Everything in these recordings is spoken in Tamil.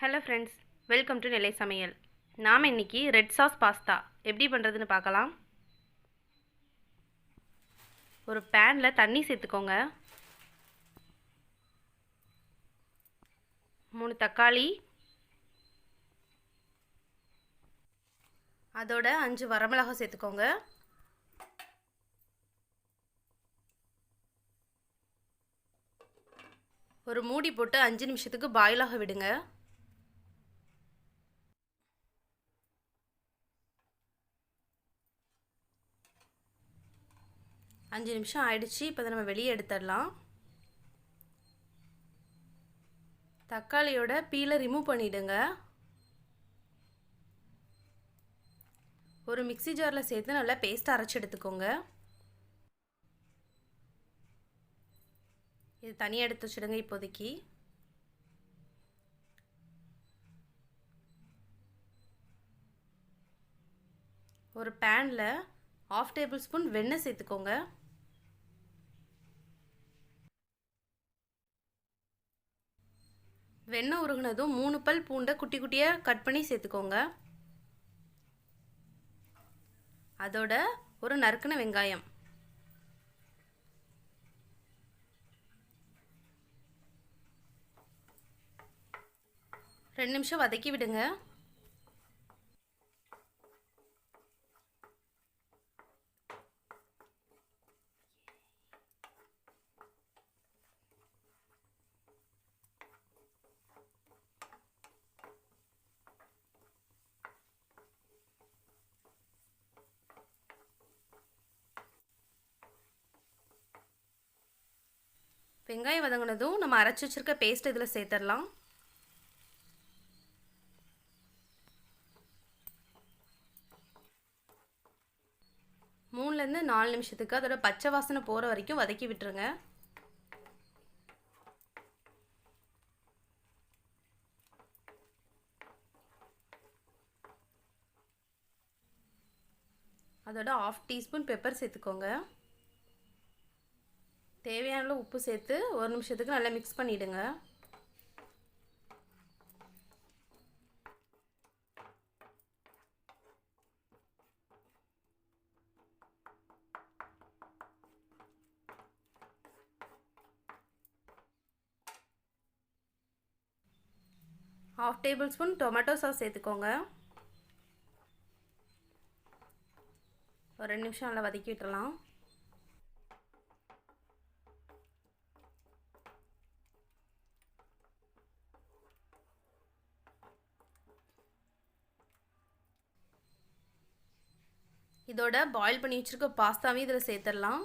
ஹலோ ஃப்ரெண்ட்ஸ், வெல்கம் டு நிலை சமையல். நாம் இன்றைக்கி ரெட் சாஸ் பாஸ்தா எப்படி பண்ணுறதுன்னு பார்க்கலாம். ஒரு பேனில் தண்ணி சேர்த்துக்கோங்க. 3 தக்காளி, அதோட 5 வரமிளகாய் சேர்த்துக்கோங்க. ஒரு மூடி போட்டு 5 நிமிஷத்துக்கு பாயில் ஆக விடுங்க. அஞ்சு நிமிஷம் ஆயிடுச்சு. இப்போ நம்ம வெளியே எடுத்துடலாம். தக்காளியோட பீலை ரிமூவ் பண்ணிவிடுங்க. ஒரு மிக்ஸி ஜாரில் சேர்த்து நல்லா பேஸ்ட் அரைச்சி எடுத்துக்கோங்க. இது தனியாக எடுத்து வச்சுடுங்க. இப்போதைக்கு ஒரு பேனில் 1/2 டேபிள் ஸ்பூன் வெண்ணெய் சேர்த்துக்கோங்க. வெண்ணெய் உருகுனதும் 3 பல் பூண்டை குட்டி குட்டியாக கட் பண்ணி சேர்த்துக்கோங்க. அதோட ஒரு நறுக்குன வெங்காயம், ரெண்டு நிமிஷம் வதக்கி விடுங்க. வெங்காயம் வதங்கினதும் நம்ம அரைச்சி வச்சிருக்க பேஸ்ட் இதில் சேர்த்துடலாம். மூணுலேருந்து 4 நிமிஷத்துக்கு அதோட பச்சை வாசனை போகிற வரைக்கும் வதக்கி விட்டுருங்க. அதோட 1/2 டீஸ்பூன் பெப்பர் சேர்த்துக்கோங்க. தேவையான உப்பு சேர்த்து 1 நிமிஷத்துக்கு நல்லா மிக்ஸ் பண்ணிவிடுங்க. ½ டேபிள் ஸ்பூன் டொமேட்டோ சாஸ் சேர்த்துக்கோங்க. ஒரு 2 நிமிஷம் நல்லா வதக்கி விட்டுறலாம். இதோட பாயில் பண்ணி வச்சுருக்க பாஸ்தாவையும் இதில் சேர்த்துடலாம்.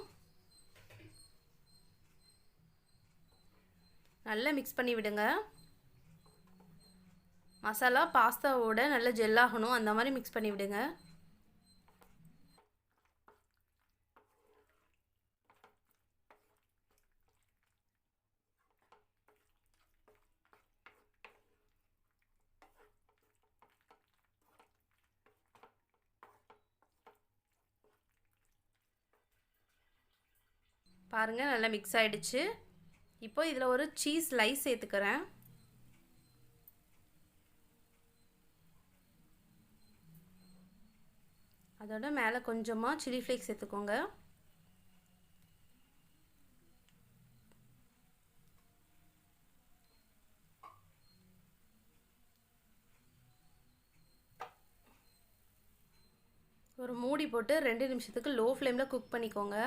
நல்லா மிக்ஸ் பண்ணி விடுங்க. மசாலா பாஸ்தாவோட நல்லா ஜெல்லாகணும், அந்த மாதிரி மிக்ஸ் பண்ணி விடுங்க. பாருங்கள், நல்லா மிக்ஸ் ஆகிடுச்சு. இப்போ இதில் ஒரு சீஸ் ஸ்லைஸ் சேர்த்துக்கிறேன். அதோட மேலே கொஞ்சமாக சில்லி ஃப்ளேக்ஸ் சேர்த்துக்கோங்க. ஒரு மூடி போட்டு 2 நிமிஷத்துக்கு லோ ஃப்ளேமில் குக் பண்ணிக்கோங்க.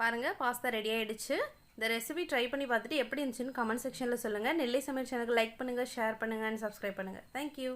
பாருங்கள், பாஸ்தா ரெடி ஆகிடுச்சு. இந்த ரெசிபி ட்ரை பண்ணி பார்த்துட்டு எப்படி இருந்துச்சுன்னு கமெண்ட் செக்ஷனில் சொல்லுங்கள். நெல்லை சமையல் சேனலுக்கு லைக் பண்ணுங்கள், ஷேர் பண்ணுங்கள் அண்ட் சப்ஸ்கிரைப் பண்ணுங்கள். தேங்க்யூ.